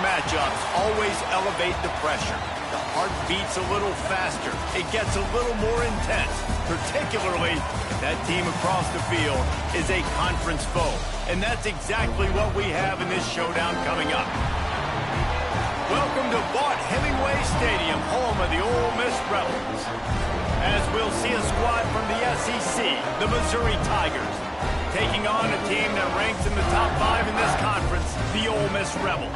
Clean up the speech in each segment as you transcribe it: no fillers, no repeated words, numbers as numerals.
matchups always elevate the pressure. The heart beats a little faster. It gets a little more intense, particularly if that team across the field is a conference foe. And that's exactly what we have in this showdown coming up. Welcome to Hemingway Stadium, home of the Ole Miss Rebels. As we'll see a squad from the SEC, the Missouri Tigers, taking on a team that ranks in the top 5 in this conference, the Ole Miss Rebels.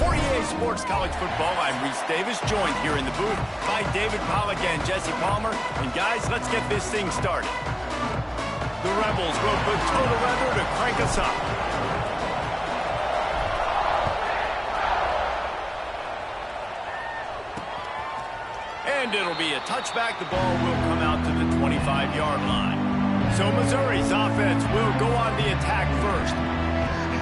For EA Sports College Football, I'm Reese Davis, joined here in the booth by David Pollack and Jesse Palmer. And guys, let's get this thing started. The Rebels will put total weather to crank us up. And it'll be a touchback. The ball will come out to the 25-yard line. So Missouri's offense will go on the attack first.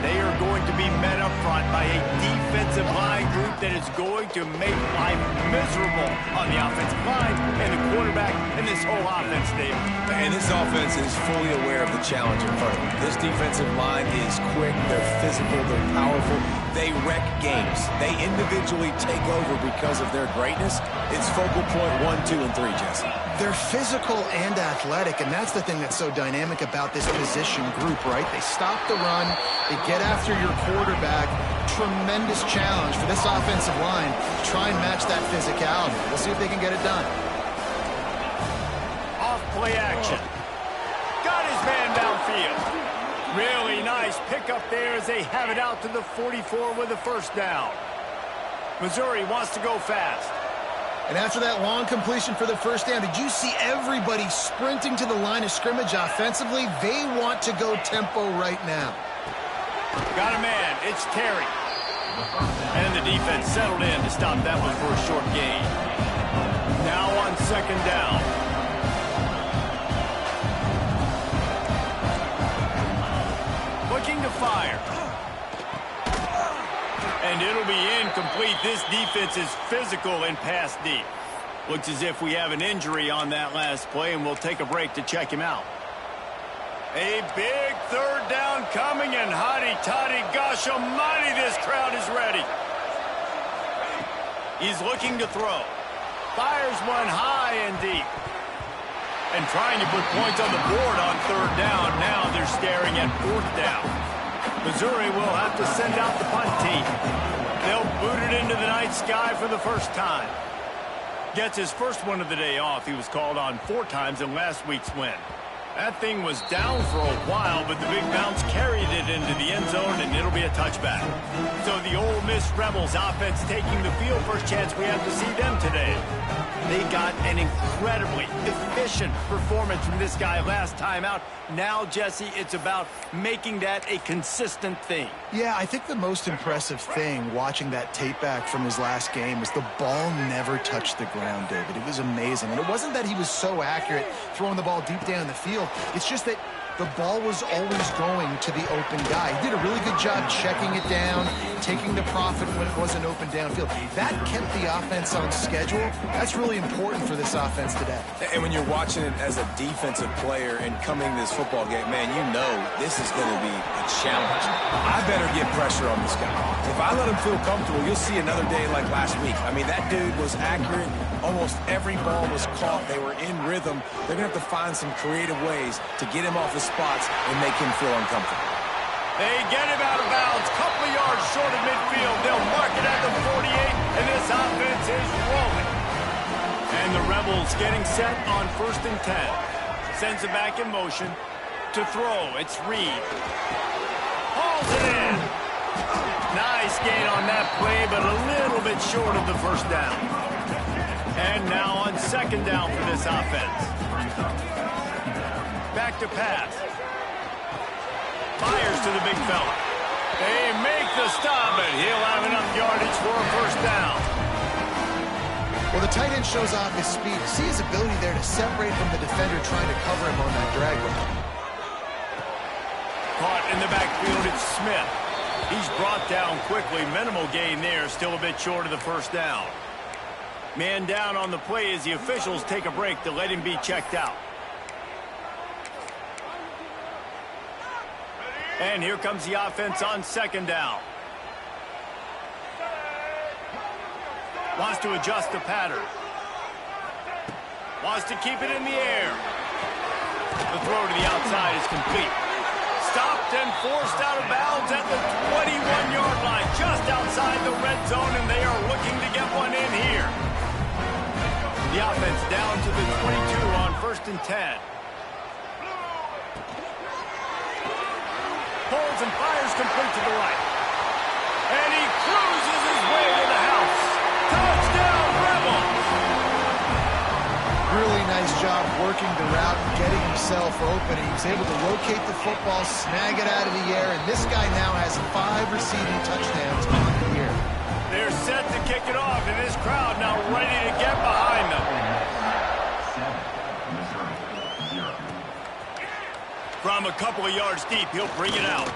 They are going to be met up front by a defensive line group that is going to make life miserable on the offensive line and the quarterback and this whole offense, Dave. And this offense is fully aware of the challenge in front of them. This defensive line is quick, they're physical, they're powerful. They wreck games. They individually take over because of their greatness. It's focal point 1, 2, and 3, Jesse. They're physical and athletic, and that's the thing that's so dynamic about this position group, right? They stop the run, they get after your quarterback. Tremendous challenge for this offensive line to try and match that physicality. We'll see if they can get it done. Off play action. Got his man downfield. Really nice pickup there as they have it out to the 44 with a first down. Missouri wants to go fast. And after that long completion for the first down, did you see everybody sprinting to the line of scrimmage offensively? They want to go tempo right now. Got a man. It's Terry. And the defense settled in to stop that one for a short gain. Now on second down. Looking to fire. And it'll be incomplete. This defense is physical and pass deep. Looks as if we have an injury on that last play, and we'll take a break to check him out. A big third down coming, and hotty-toddy, gosh almighty, this crowd is ready. He's looking to throw. Fires one high and deep. And trying to put points on the board on third down. Now they're staring at fourth down. Missouri will have to send out the punt team. They'll boot it into the night sky for the first time. Gets his first one of the day off. He was called on 4 times in last week's win. That thing was down for a while, but the big bounce carried it into the end zone, and it'll be a touchback. So the Ole Miss Rebels offense taking the field. First chance we have to see them today. They got an incredibly efficient performance from this guy last time out. Now, Jesse, it's about making that a consistent thing. Yeah, I think the most impressive thing watching that tape back from his last game was the ball never touched the ground, David. It was amazing. And it wasn't that he was so accurate throwing the ball deep down the field. It's just that the ball was always going to the open guy. He did a really good job checking it down, taking the profit when it wasn't open downfield. That kept the offense on schedule. That's really important for this offense today. And when you're watching it as a defensive player and coming to this football game, man, you know this is going to be a challenge. I better get pressure on this guy. If I let him feel comfortable, you'll see another day like last week. I mean, that dude was accurate. Almost every ball was caught. They were in rhythm. They're going to have to find some creative ways to get him off his spots and make him feel uncomfortable. They get him out of bounds, couple of yards short of midfield. They'll mark it at the 48, and this offense is rolling. And the Rebels getting set on 1st and 10. Sends it back in motion to throw. It's Reed. Hauls it in. Nice gain on that play, but a little bit short of the first down. And now on second down for this offense. Back to pass. Fires to the big fella. They make the stop, but he'll have enough yardage for a first down. Well, the tight end shows off his speed. See his ability there to separate from the defender trying to cover him on that drag route. Caught in the backfield, it's Smith. He's brought down quickly. Minimal gain there, still a bit short of the first down. Man down on the play as the officials take a break to let him be checked out. And here comes the offense on second down. Wants to adjust the pattern. Wants to keep it in the air. The throw to the outside is complete. Stopped and forced out of bounds at the 21-yard line, just outside the red zone, and they are looking to get one in here. The offense down to the 22 on 1st and 10. Pulls and fires complete to the right. And he cruises his way to the house. Touchdown, Rebels! Really nice job working the route and getting himself open. He was able to locate the football, snag it out of the air, and this guy now has 5 receiving touchdowns on the year. They're set to kick it off, and this crowd now ready to get behind them. From a couple of yards deep, he'll bring it out.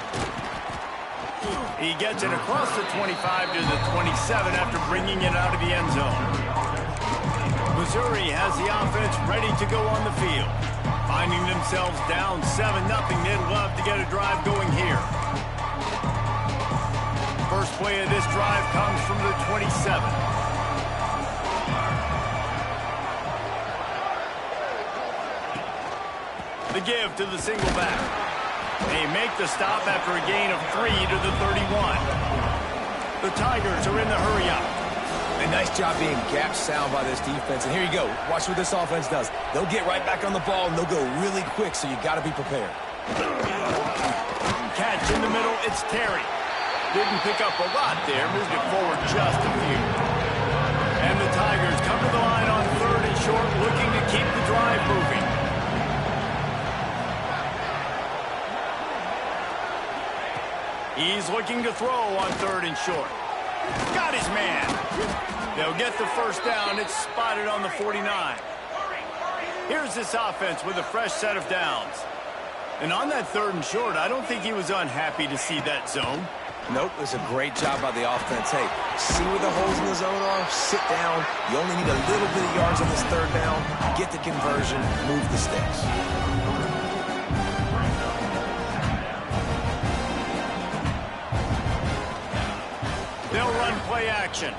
He gets it across the 25 to the 27 after bringing it out of the end zone. Missouri has the offense ready to go on the field. Finding themselves down 7-0, they'd love to get a drive going here. First play of this drive comes from the 27. The give to the single back. They make the stop after a gain of 3 to the 31. The Tigers are in the hurry-up. A nice job being gap sound by this defense. And here you go. Watch what this offense does. They'll get right back on the ball, and they'll go really quick, so you got to be prepared. Catch in the middle, it's Terry. Didn't pick up a lot there, moved it forward just a few. And the Tigers come to the line on 3rd and short, looking to keep the drive moving. He's looking to throw on 3rd and short. Got his man. They'll get the first down. It's spotted on the 49. Here's this offense with a fresh set of downs. And on that 3rd and short, I don't think he was unhappy to see that zone. Nope, it was a great job by the offense. Hey, see where the holes in the zone are? Sit down. You only need a little bit of yards on this 3rd down. Get the conversion. Move the sticks. They'll run play action.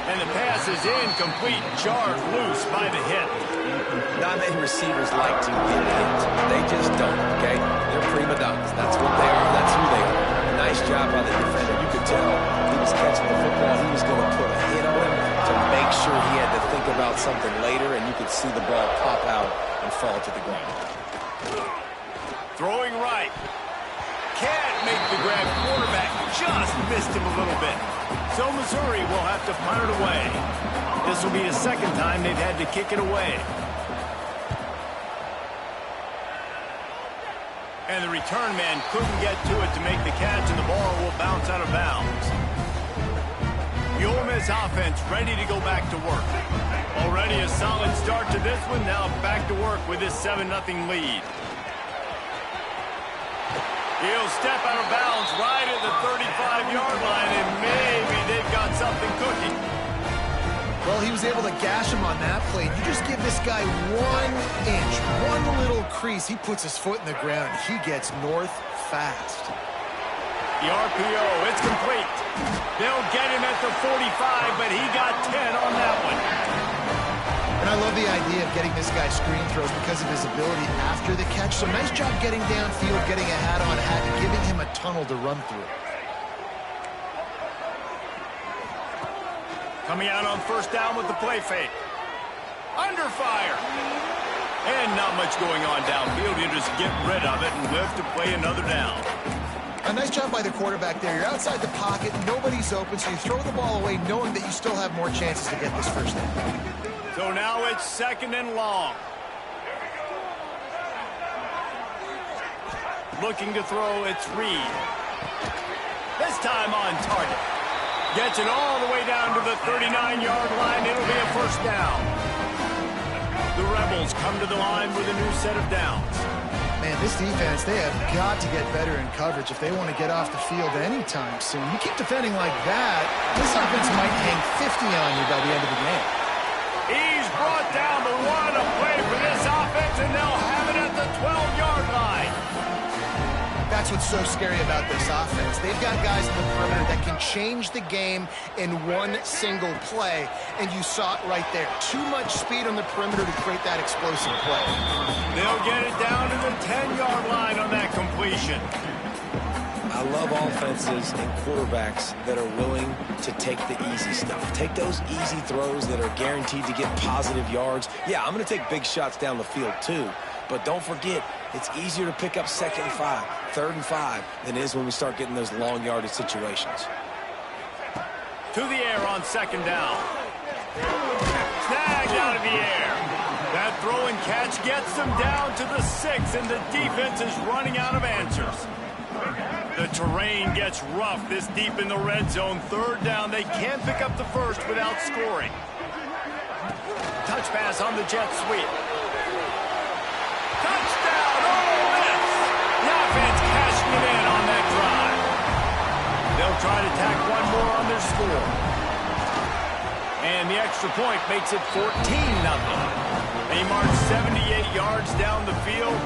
And the pass is incomplete, jarred loose by the hit. Not many receivers like to get hit. They just don't, okay? They're prima donnas. That's what they are. That's who they are. Nice job by the defender. You could tell he was catching the football. He was going to put a hit on him to make sure he had to think about something later, and you could see the ball pop out and fall to the ground. Throwing right. Can't make the grab. Quarterback just missed him a little bit. So Missouri will have to punt it away. This will be the second time they've had to kick it away. And the return man couldn't get to it to make the catch, and the ball will bounce out of bounds. The Ole Miss offense ready to go back to work. Already a solid start to this one. Now back to work with this 7-0 lead. He'll step out of bounds right at the 35-yard line, and maybe they've got something cooking. Well, he was able to gash him on that play. You just give this guy 1 inch, one little crease. He puts his foot in the ground. He gets north fast. The RPO, it's complete. They'll get him at the 45, but he got 10 on that one. And I love the idea of getting this guy screen throws because of his ability after the catch. So nice job getting downfield, getting a hat-on-hat, and giving him a tunnel to run through. Coming out on 1st down with the play fake. Under fire. And not much going on downfield. You just get rid of it and live to play another down. A nice job by the quarterback there. You're outside the pocket, nobody's open, so you throw the ball away knowing that you still have more chances to get this first down. So now it's 2nd and long. Looking to throw, it's Reed. This time on target. Gets it all the way down to the 39-yard line. It'll be a first down. The Rebels come to the line with a new set of downs. Man, this defense, they have got to get better in coverage if they want to get off the field anytime soon. You keep defending like that, this offense might hang 50 on you by the end of the game. He's brought down, but what a play for this offense, and they'll have it at the 12-yard line. That's what's so scary about this offense. They've got guys in the perimeter that can change the game in one single play, and you saw it right there. Too much speed on the perimeter to create that explosive play. They'll get it down to the 10-yard line on that completion. I love offenses and quarterbacks that are willing to take the easy stuff. Take those easy throws that are guaranteed to get positive yards. Yeah, I'm going to take big shots down the field too. But don't forget, it's easier to pick up 2nd and 5, 3rd and 5 than it is when we start getting those long yardage situations. To the air on 2nd down. Snagged out of the air. That throw and catch gets them down to the 6, and the defense is running out of answers. The terrain gets rough this deep in the red zone. 3rd down. They can't pick up the first without scoring. Touch pass on the jet sweep. Touchdown, Ole Miss! The offense cashing it in on that drive. They'll try to tack one more on their score. And the extra point makes it 14-0. They march 78 yards down the field,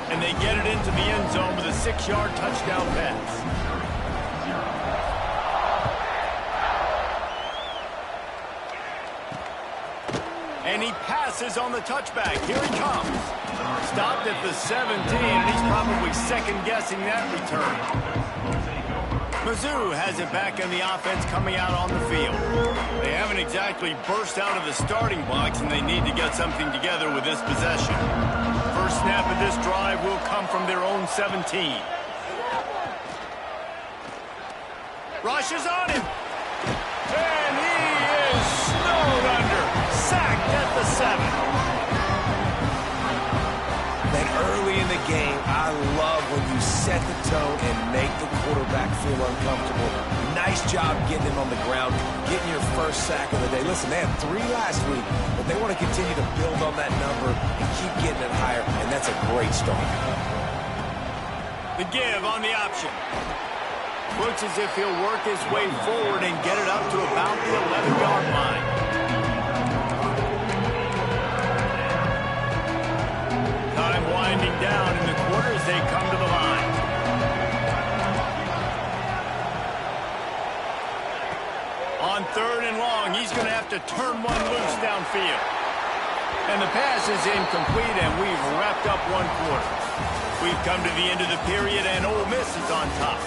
and they get it into the end zone with a 6-yard touchdown pass. And he passes on the touchback. Here he comes. Stopped at the 17, and he's probably second-guessing that return. Mizzou has it back in the offense coming out on the field. They haven't exactly burst out of the starting blocks, and they need to get something together with this possession. First snap of this drive will come from their own 17. Rushes on him. And he is snowed under. Sacked at the 7. That early in the game, I love when you set the tone and make the quarterback feel uncomfortable. Nice job getting him on the ground, getting your first sack of the day. Listen, they had 3 last week, but they want to continue to build on that number and keep getting it higher, and that's a great start. The give on the option. Looks as if he'll work his way forward and get it up to about the 11-yard line. Time winding down in the quarter as they come to the line. On 3rd and long, he's going to have to turn one loose downfield. And the pass is incomplete, and we've wrapped up one quarter. We've come to the end of the period, and Ole Miss is on top.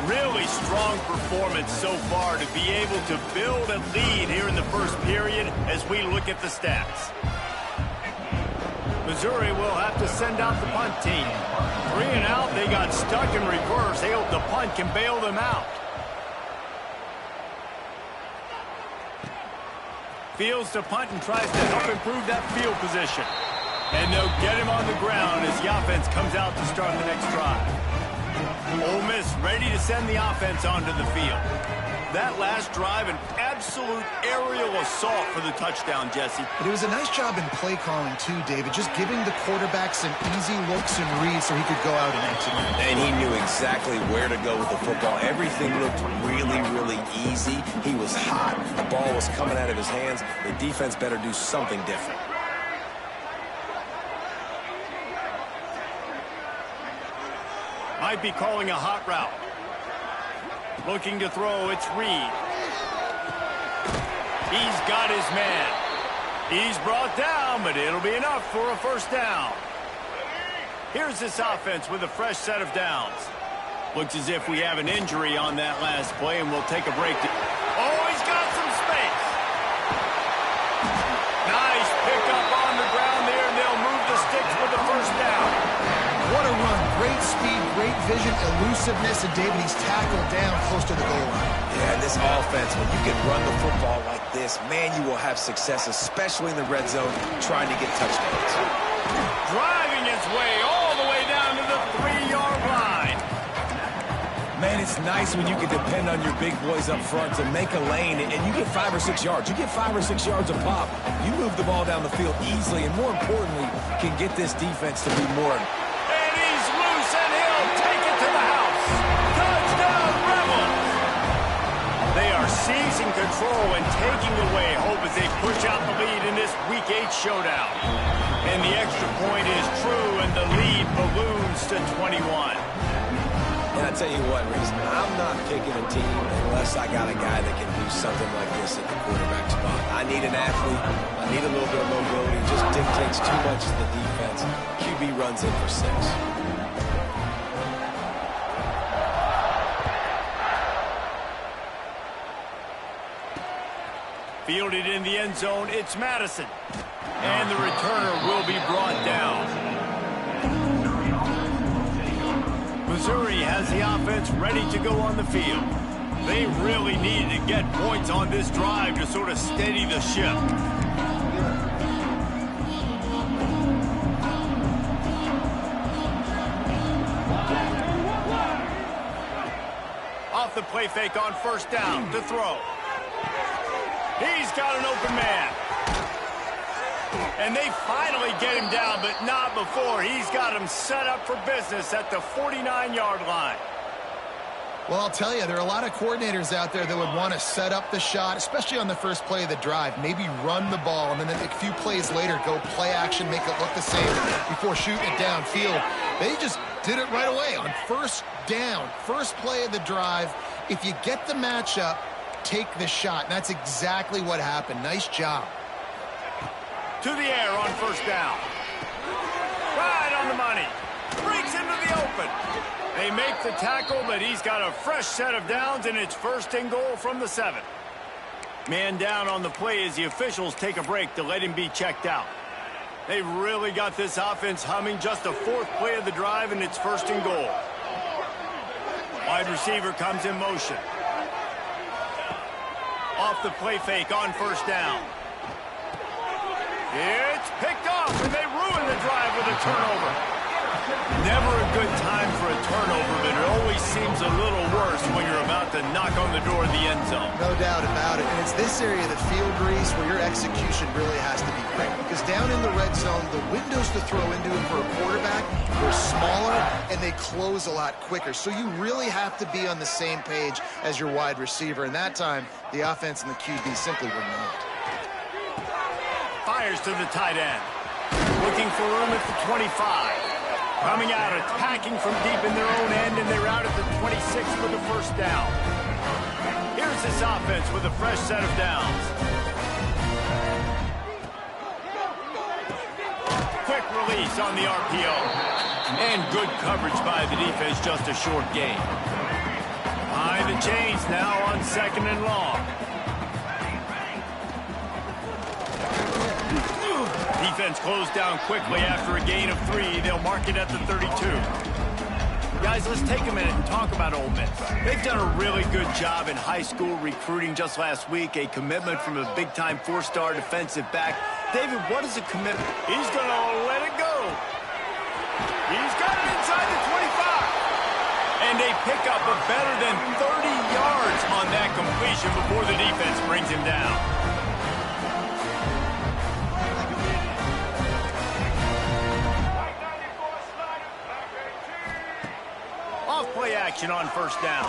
Really strong performance so far to be able to build a lead here in the first period as we look at the stats. Missouri will have to send out the punt team. 3 and out, they got stuck in reverse. They hope the punt can bail them out. Fields to punt and tries to help improve that field position. And they'll get him on the ground as the offense comes out to start the next drive. Ole Miss ready to send the offense onto the field. That last drive, an absolute aerial assault for the touchdown, Jesse. But it was a nice job in play calling, too, David, just giving the quarterback some easy looks and reads so he could go out and execute. And he knew exactly where to go with the football. Everything looked really, really easy. He was hot. The ball was coming out of his hands. The defense better do something different. Might be calling a hot route. Looking to throw, it's Reed. He's got his man. He's brought down, but it'll be enough for a first down. Here's this offense with a fresh set of downs. Looks as if we have an injury on that last play, and we'll take a break. Oh, he's got some space. Nice pickup on the ground there, and they'll move the sticks with the first down. What a run. Great speed, great vision, elusiveness, and David, he's tackled down close to the goal line. Yeah, this offense, when you can run the football like this, man, you will have success, especially in the red zone, trying to get touchdowns. Driving his way all the way down to the 3-yard line. Man, it's nice when you can depend on your big boys up front to make a lane, and you get 5 or 6 yards. You get 5 or 6 yards a pop. You move the ball down the field easily, and more importantly, can get this defense to be more. And he's loose, and he'll take it to the house. Touchdown, Rebels! They are seizing control and taking away hope as they push out the lead in this Week 8 showdown. And the extra point is true, and the lead balloons to 21. And I tell you what, Reese, I'm not picking a team unless I got a guy that can do something like this at the quarterback spot. I need an athlete. I need a little bit of mobility. It just dictates too much to the defense. QB runs in for 6. Fielded in the end zone, it's Madison. And the returner will be brought down. Missouri has the offense ready to go on the field. They really needed to get points on this drive to sort of steady the ship. Off the play fake on first down to throw. He's got an open man. And they finally get him down, but not before. He's got him set up for business at the 49-yard line. Well, I'll tell you, there are a lot of coordinators out there that would want to set up the shot, especially on the first play of the drive, maybe run the ball, and then a few plays later go play action, make it look the same before shooting it downfield. They just did it right away on first down, first play of the drive. If you get the matchup, take the shot. And that's exactly what happened. Nice job. To the air on first down. Right on the money. Breaks into the open. They make the tackle, but he's got a fresh set of downs, and it's first and goal from the 7. Man down on the play as the officials take a break to let him be checked out. They really got this offense humming. Just the 4th play of the drive, and it's first and goal. Wide receiver comes in motion. Off the play fake on first down. It's picked off, and they ruin the drive with a turnover. Never a good time for a turnover, but it always seems a little worse when you're about to knock on the door of the end zone. No doubt about it. And it's this area of the field, Reese, where your execution really has to be great. Because down in the red zone, the windows to throw into it for a quarterback are smaller, and they close a lot quicker. So you really have to be on the same page as your wide receiver. And that time, the offense and the QB simply were not. Fires to the tight end. Looking for room at the 25. Coming out, attacking from deep in their own end, and they're out at the 26 for the first down. Here's this offense with a fresh set of downs. Quick release on the RPO. And good coverage by the defense, just a short gain. Behind the chains now on second and long. Defense closed down quickly after a gain of 3. They'll mark it at the 32. Guys, let's take a minute and talk about Ole Miss. They've done a really good job in high school recruiting. Just last week, a commitment from a big-time 4-star defensive back. David, what is a commitment? He's going to let it go. He's got it inside the 25. And they pick up a better than 30 yards on that completion before the defense brings him down. Play action on first down.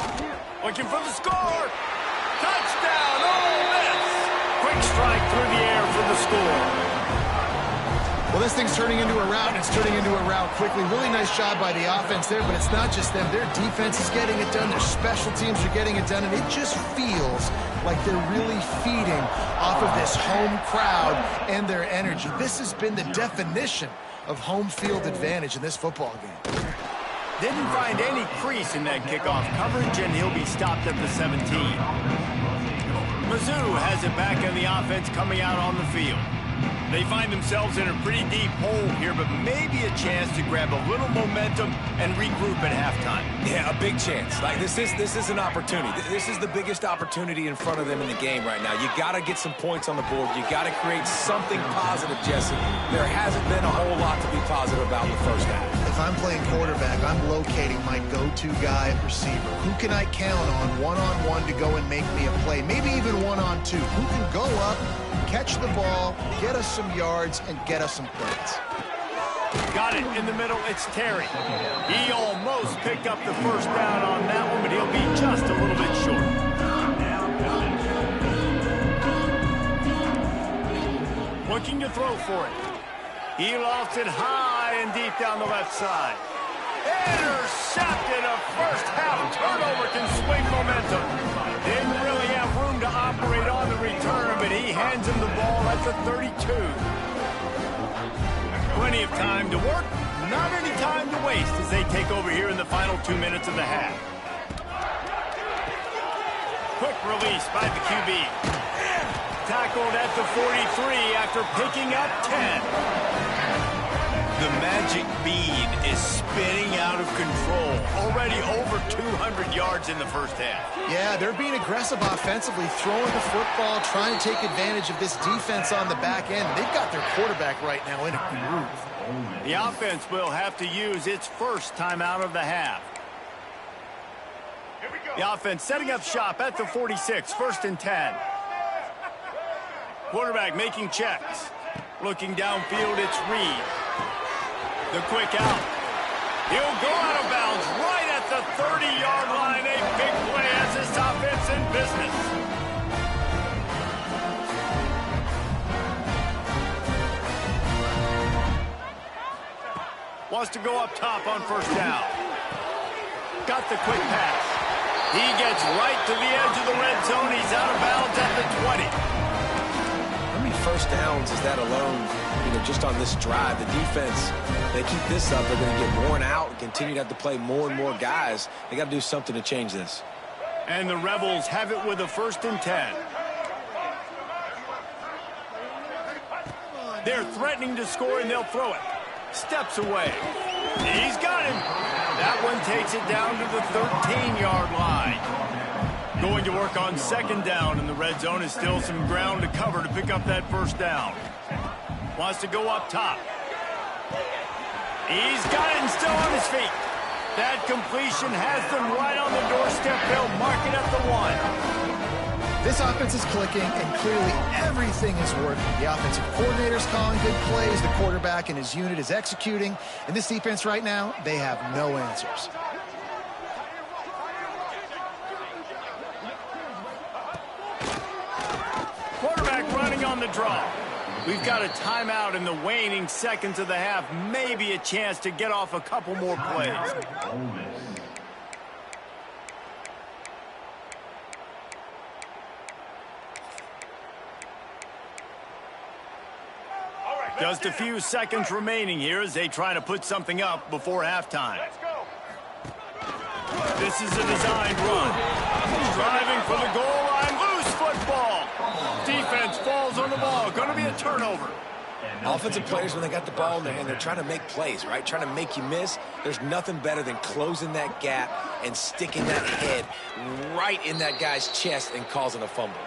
Looking for the score. Touchdown, Ole Miss. Quick strike through the air for the score. Well, this thing's turning into a route, and it's turning into a route quickly. Really nice job by the offense there, but it's not just them. Their defense is getting it done. Their special teams are getting it done, and it just feels like they're really feeding off of this home crowd and their energy. This has been the definition of home field advantage in this football game. Didn't find any crease in that kickoff coverage, and he'll be stopped at the 17. Mizzou has it back on the offense coming out on the field. They find themselves in a pretty deep hole here, but maybe a chance to grab a little momentum and regroup at halftime. Yeah, a big chance. Like this is an opportunity. This is the biggest opportunity in front of them in the game right now. You got to get some points on the board. You got to create something positive, Jesse. There hasn't been a whole lot to be positive about in the first half. If I'm playing quarterback, I'm locating my go-to guy at receiver. Who can I count on one-on-one to go and make me a play? Maybe even one-on-two. Who can go up, catch the ball, get us some yards, and get us some points? Got it in the middle. It's Terry. He almost picked up the first down on that one, but he'll be just a little bit short. Looking to throw for it. He lost it high and deep down the left side. Intercepted intercepted. A first-half turnover can swing momentum. Didn't really have room to operate on the return, but he hands him the ball at the 32. Plenty of time to work, not any time to waste as they take over here in the final 2 minutes of the half. Quick release by the QB. Tackled at the 43 after picking up 10. The magic bean is spinning out of control. Already over 200 yards in the first half. Yeah, they're being aggressive offensively, throwing the football, trying to take advantage of this defense on the back end. They've got their quarterback right now in a groove. The offense will have to use its first timeout of the half. The offense setting up shop at the 46, 1st and 10. Quarterback making checks. Looking downfield, it's Reed. The quick out. He'll go out of bounds right at the 30-yard line. A big play as this offense in business. Wants to go up top on 1st down. Got the quick pass. He gets right to the edge of the red zone. He's out of bounds at the 20. How many first downs is that alone? Just on this drive, the defense, they keep this up, they're going to get worn out and continue to have to play more and more guys. They got to do something to change this. And the Rebels have it with a 1st and 10. They're threatening to score, and they'll throw it. Steps away. He's got him. That one takes it down to the 13-yard line. Going to work on 2nd down, and the red zone is still some ground to cover to pick up that 1st down. Wants to go up top. He's got it and still on his feet. That completion has them right on the doorstep. They'll mark it at the 1. This offense is clicking, and clearly everything is working. The offensive coordinator's calling good plays. The quarterback and his unit is executing. And this defense right now, they have no answers. Quarterback running on the draw. We've got a timeout in the waning seconds of the half. Maybe a chance to get off a couple more plays. Just a few seconds remaining here as they try to put something up before halftime. This is a designed run. Driving for the goal line. Loose football. Defense falls on the ball. Going to be a turnover. Offensive players, when they got the ball in their hand, they're trying to make plays, right? Trying to make you miss. There's nothing better than closing that gap and sticking that head right in that guy's chest and causing a fumble.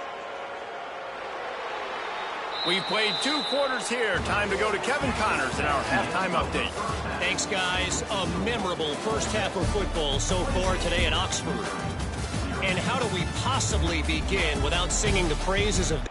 We've played 2 quarters here. Time to go to Kevin Connors in our halftime update. Thanks, guys. A memorable first half of football so far today in Oxford. And how do we possibly begin without singing the praises of...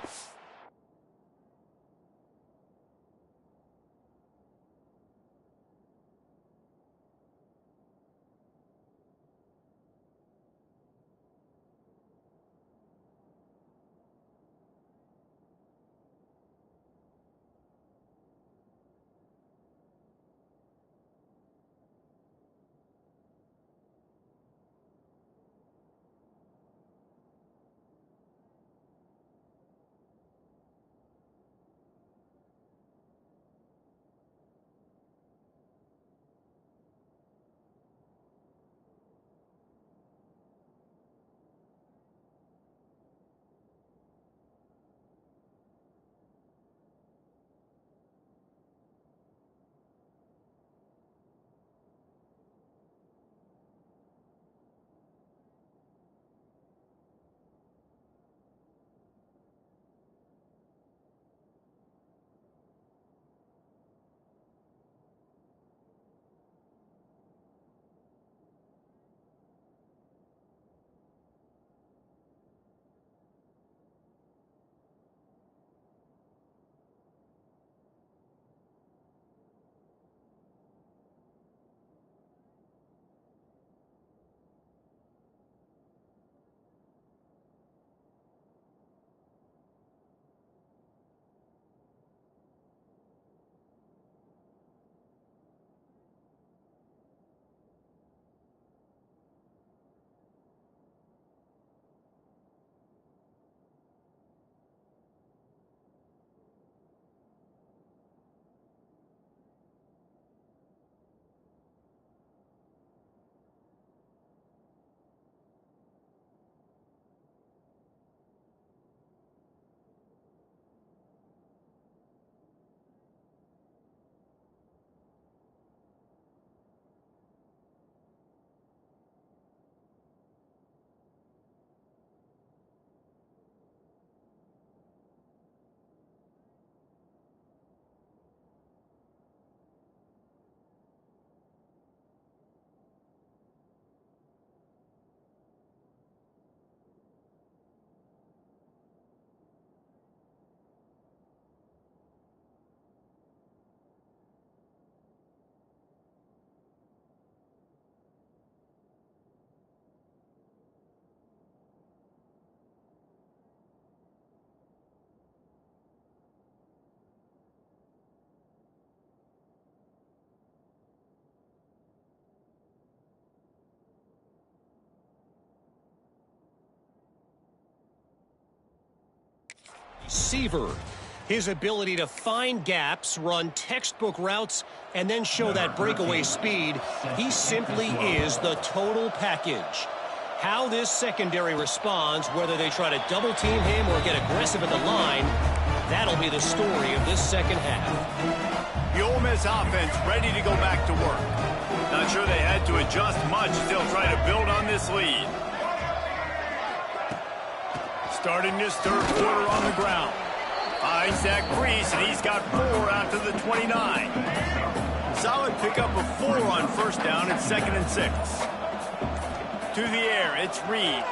Seaver. His ability to find gaps, run textbook routes, and then show that breakaway speed, he simply is the total package. How this secondary responds, whether they try to double-team him or get aggressive at the line, that'll be the story of this second half. The Ole Miss offense ready to go back to work. Not sure they had to adjust much as they'll try to build on this lead. Starting this third quarter on the ground. Finds that crease, and he's got 4 out to the 29. Solid pickup of 4 on first down and 2nd and 6. To the air, it's Reed.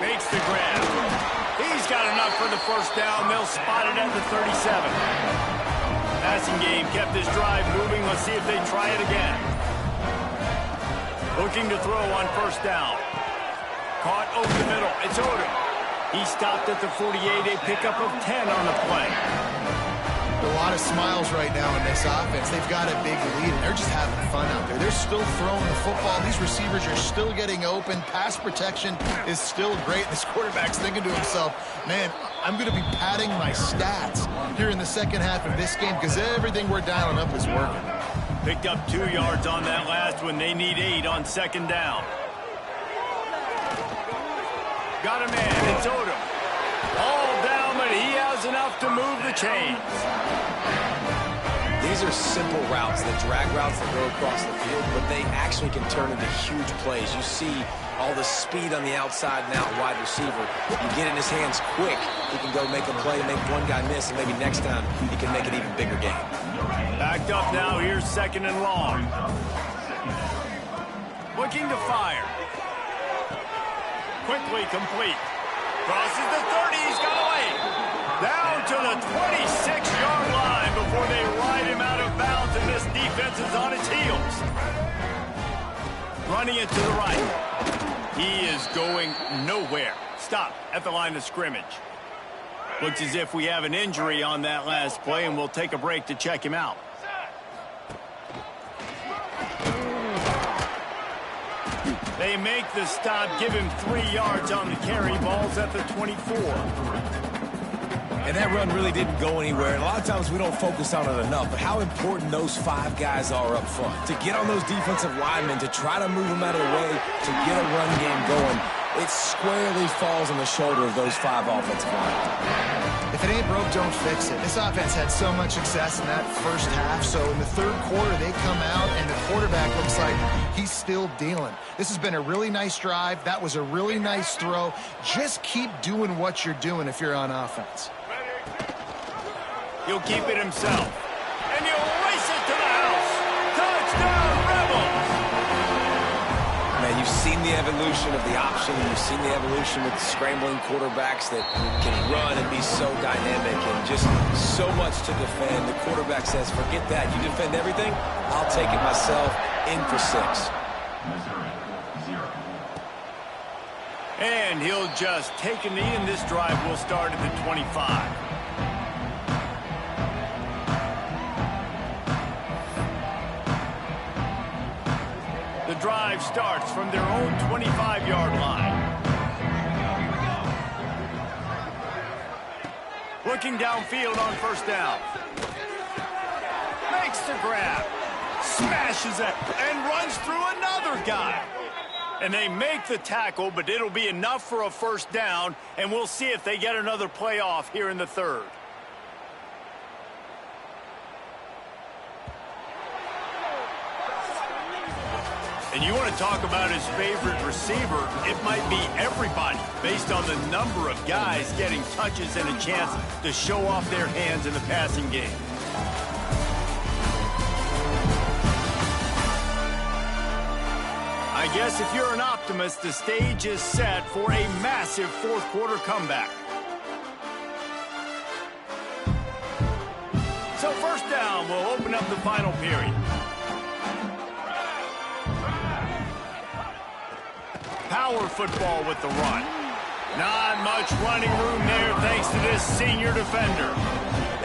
Makes the grab. He's got enough for the first down. They'll spot it at the 37. Passing game kept this drive moving. Let's see if they try it again. Looking to throw on first down. Caught over the middle. It's Odom. He stopped at the 48, a pickup of 10 on the play. A lot of smiles right now in this offense. They've got a big lead, and they're just having fun out there. They're still throwing the football. These receivers are still getting open. Pass protection is still great. This quarterback's thinking to himself, man, I'm going to be padding my stats here in the second half of this game because everything we're dialing up is working. Picked up 2 yards on that last one. They need 8 on second down. Got a man. It's Odom. All down, but he has enough to move the chains. These are simple routes, the drag routes that go across the field, but they actually can turn into huge plays. You see all the speed on the outside and out wide receiver. You get in his hands quick, he can go make a play, make one guy miss, and maybe next time he can make an even bigger game. Backed up now. Here's 2nd and long. Looking to fire. Quickly complete. Crosses the 30. He's got away. Down to the 26-yard line before they ride him out of bounds, and this defense is on its heels. Running it to the right. He is going nowhere. Stop at the line of scrimmage. Looks as if we have an injury on that last play, and we'll take a break to check him out. They make the stop, give him 3 yards on the carry. Ball's at the 24. And that run really didn't go anywhere. And a lot of times we don't focus on it enough, but how important those 5 guys are up front. To get on those defensive linemen, to try to move them out of the way, to get a run game going, it squarely falls on the shoulder of those 5 offensive linemen. If it ain't broke, don't fix it. This offense had so much success in that first half, so in the third quarter they come out and the quarterback looks like he's still dealing. This has been a really nice drive. That was a really nice throw. Just keep doing what you're doing if you're on offense. He'll keep it himself. And he'll race it to the house. Touchdown, Rebels! Man, you've seen the evolution of the option. You've seen the evolution with scrambling quarterbacks that can run and be so dynamic and just so much to defend. The quarterback says, forget that. You defend everything, I'll take it myself. In for 6. And he'll just take a knee, and this drive will start at the 25. The drive starts from their own 25-yard line. Looking downfield on first down. Makes the grab. Smashes it and runs through another guy. And they make the tackle, but it'll be enough for a first down, and we'll see if they get another play off here in the third. And you want to talk about his favorite receiver, it might be everybody, based on the number of guys getting touches and a chance to show off their hands in the passing game. I guess if you're an optimist, the stage is set for a massive fourth quarter comeback. So first down will open up the final period. Power football with the run. Not much running room there thanks to this senior defender.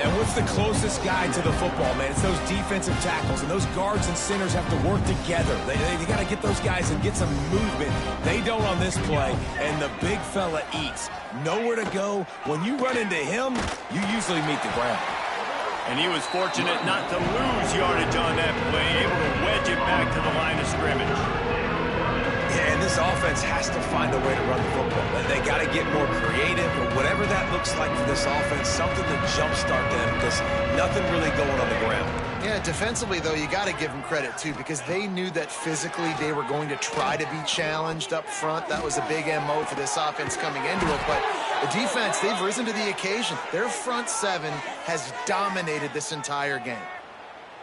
And what's the closest guy to the football, man? It's those defensive tackles, and those guards and centers have to work together. They got to get those guys and get some movement. They don't on this play, and the big fella eats. Nowhere to go. When you run into him, you usually meet the ground. And he was fortunate not to lose yardage on that play, able to wedge it back to the line of scrimmage. Yeah, and this offense has to find a way to run the football. They got to get more creative, or whatever that looks like for this offense, something to jumpstart them, because nothing really going on the ground. Yeah, defensively, though, you got to give them credit, too, because they knew that physically they were going to try to be challenged up front. That was a big MO for this offense coming into it. But the defense, they've risen to the occasion. Their front seven has dominated this entire game.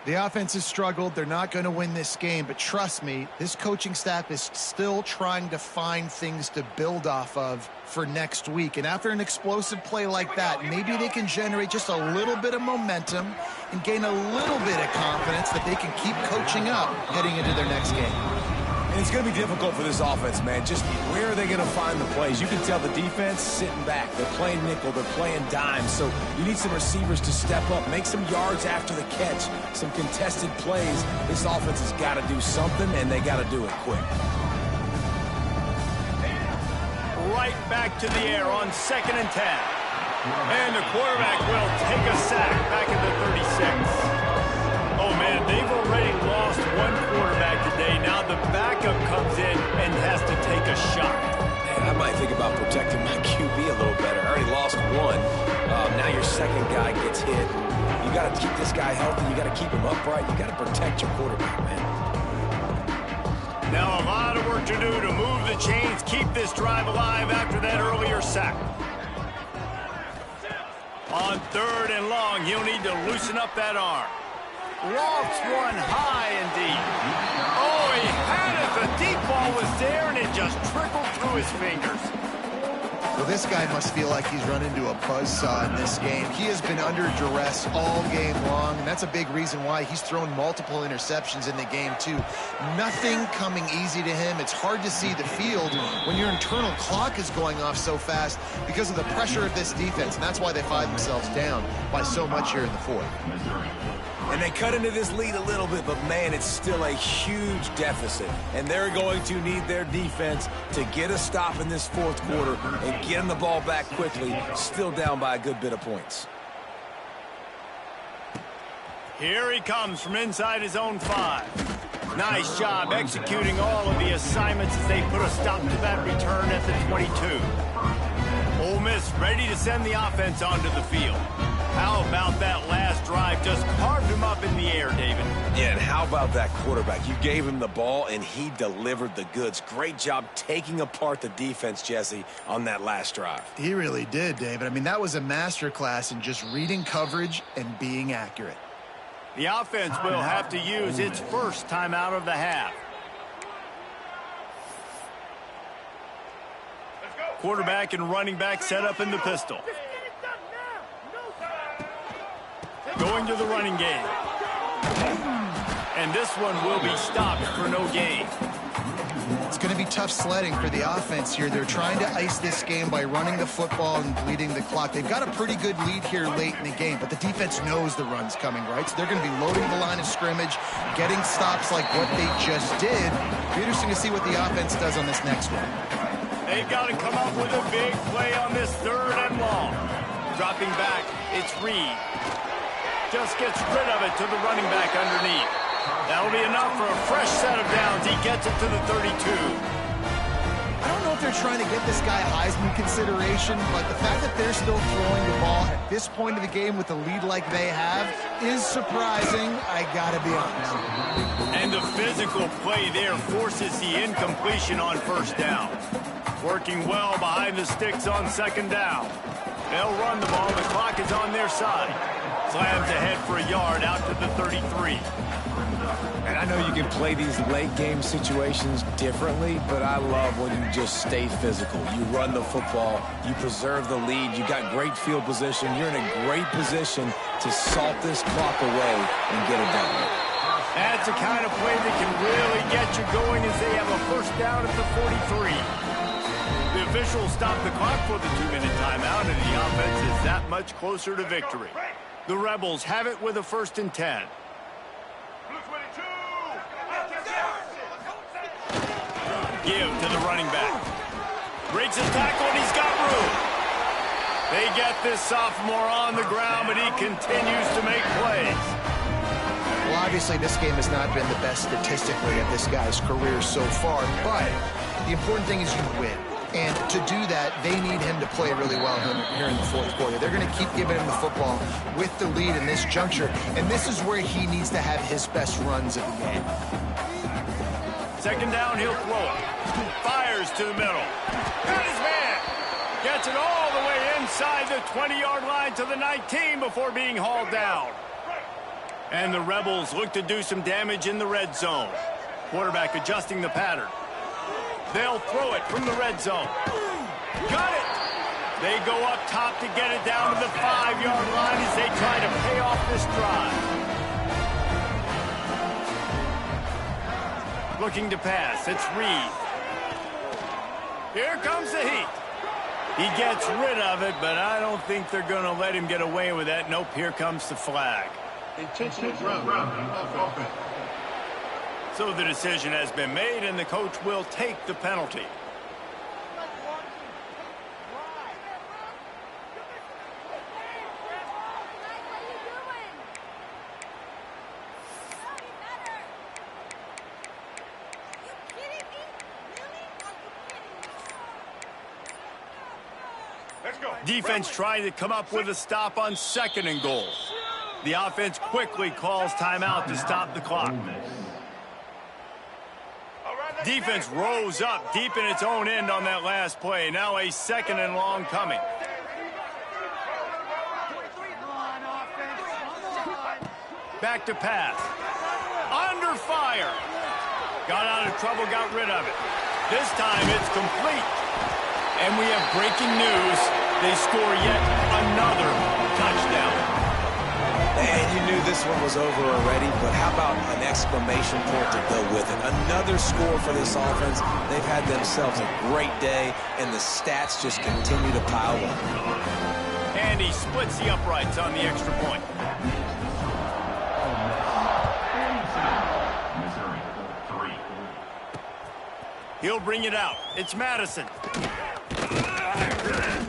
The offense has struggled. They're not going to win this game. But trust me, this coaching staff is still trying to find things to build off of for next week. And after an explosive play like that, maybe they can generate just a little bit of momentum and gain a little bit of confidence that they can keep coaching up heading into their next game. And it's going to be difficult for this offense, man. Just where are they going to find the plays? You can tell the defense sitting back. They're playing nickel. They're playing dime. So you need some receivers to step up, make some yards after the catch, some contested plays. This offense has got to do something, and they got to do it quick. Right back to the air on 2nd and 10. And the quarterback will take a sack back at the 36. Oh, man, they've already lost one quarterback today. Now the backup comes in and has to take a shot. Man, I might think about protecting my QB a little better. I already lost one. Now your second guy gets hit. You got to keep this guy healthy. You got to keep him upright. You got to protect your quarterback, man. Now a lot of work to do to move the chains, keep this drive alive after that earlier sack. On 3rd and long, he'll need to loosen up that arm. Lofts one high and deep. Oh, he had it. The deep ball was there, and it just trickled through his fingers. Well, this guy must feel like he's run into a buzzsaw in this game. He has been under duress all game long, and that's a big reason why he's thrown multiple interceptions in the game, too. Nothing coming easy to him. It's hard to see the field when your internal clock is going off so fast because of the pressure of this defense, and that's why they find themselves down by so much here in the 4th. And they cut into this lead a little bit, but, man, it's still a huge deficit. And they're going to need their defense to get a stop in this 4th quarter and get them the ball back quickly, still down by a good bit of points. Here he comes from inside his own 5. Nice job executing all of the assignments as they put a stop to that return at the 22. Ole Miss ready to send the offense onto the field. How about that last drive? Just carved him up in the air, David. Yeah, and how about that quarterback? You gave him the ball, and he delivered the goods. Great job taking apart the defense, Jesse, on that last drive. He really did, David. I mean, that was a masterclass in just reading coverage and being accurate. The offense will have to use its first timeout of the half. Quarterback and running back set up in the pistol. Going to the running game. And this one will be stopped for no gain. It's going to be tough sledding for the offense here. They're trying to ice this game by running the football and bleeding the clock. They've got a pretty good lead here late in the game, but the defense knows the run's coming, right? So they're going to be loading the line of scrimmage, getting stops like what they just did. It'll be interesting to see what the offense does on this next one. They've got to come up with a big play on this 3rd and long. Dropping back, it's Reed. Just gets rid of it to the running back underneath. That'll be enough for a fresh set of downs. He gets it to the 32. I don't know if they're trying to get this guy Heisman consideration, but the fact that they're still throwing the ball at this point of the game with a lead like they have is surprising, I gotta be honest. And the physical play there forces the incompletion on 1st down. Working well behind the sticks on 2nd down. They'll run the ball. The clock is on their side. Slams ahead for a yard out to the 33. And I know you can play these late game situations differently, but I love when you just stay physical. You run the football, you preserve the lead, you got great field position, you're in a great position to salt this clock away and get it done. That's the kind of play that can really get you going as they have a 1st down at the 43. The officials stop the clock for the 2-minute timeout, and the offense is that much closer to victory. The Rebels have it with a 1st and 10. Give to the running back. Breaks his tackle, and he's got room. They get this sophomore on the ground, but he continues to make plays. Well, obviously, this game has not been the best statistically of this guy's career so far, but the important thing is you win. And to do that, they need him to play really well here in the 4th quarter. They're going to keep giving him the football with the lead in this juncture, and this is where he needs to have his best runs of the game. 2nd down, he'll throw it. Fires to the middle. Got his man. Gets it all the way inside the 20-yard line to the 19 before being hauled down. And the Rebels look to do some damage in the red zone. Quarterback adjusting the pattern. They'll throw it from the red zone. Got it. They go up top to get it down to the 5-yard line as they try to pay off this drive. Looking to pass. It's Reed. Here comes the heat. He gets rid of it, but I don't think they're going to let him get away with that. Nope, here comes the flag. Intentional ground. So the decision has been made, and the coach will take the penalty. Defense trying to come up with a stop on 2nd and goal. The offense quickly calls timeout to stop the clock. Defense rose up deep in its own end on that last play. Now a 2nd and long coming. Back to pass. Under fire. Got out of trouble, got rid of it. This time it's complete. And we have breaking news. They score yet another touchdown. And you knew this one was over already, but how about an exclamation point to go with it? Another score for this offense. They've had themselves a great day, and the stats just continue to pile up. And he splits the uprights on the extra point. He'll bring it out. It's Madison.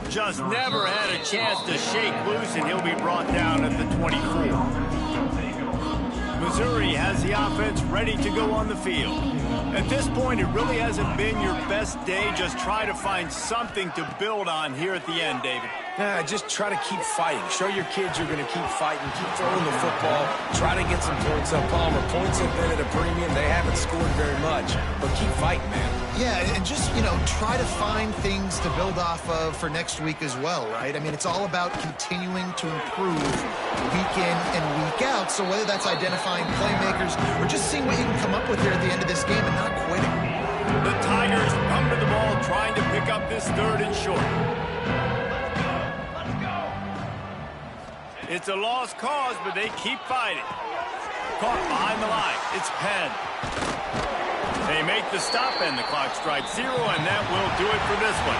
Just never had a chance to shake loose, and he'll be brought down at the 24. Missouri has the offense ready to go on the field. At this point, it really hasn't been your best day. Just try to find something to build on here at the end, David. Just try to keep fighting. Show your kids you're going to keep fighting. Keep throwing the football. Try to get some points up. Palmer, points have been at a premium. They haven't scored very much, but keep fighting, man. Yeah, and just, try to find things to build off of for next week as well, right? I mean, it's all about continuing to improve week in and week out. So whether that's identifying playmakers or just seeing what you can come up with here at the end of this game and not quitting. The Tigers come to the ball trying to pick up this 3rd and short. It's a lost cause, but they keep fighting. Caught behind the line. It's Penn. They make the stop, and the clock strikes 0, and that will do it for this one.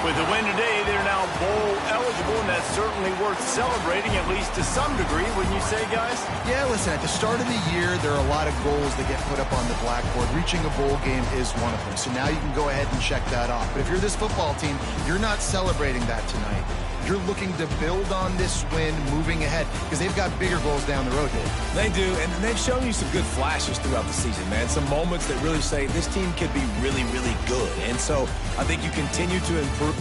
With the win today, they're now bowl eligible, and that's certainly worth celebrating, at least to some degree, wouldn't you say, guys? Yeah, listen, at the start of the year, there are a lot of goals that get put up on the blackboard. Reaching a bowl game is one of them, so now you can go ahead and check that off. But if you're this football team, you're not celebrating that tonight. You're looking to build on this win moving ahead because they've got bigger goals down the road, Dave. They do, and they've shown you some good flashes throughout the season, man. Some moments that really say this team could be really, really good. And so I think you continue to improve.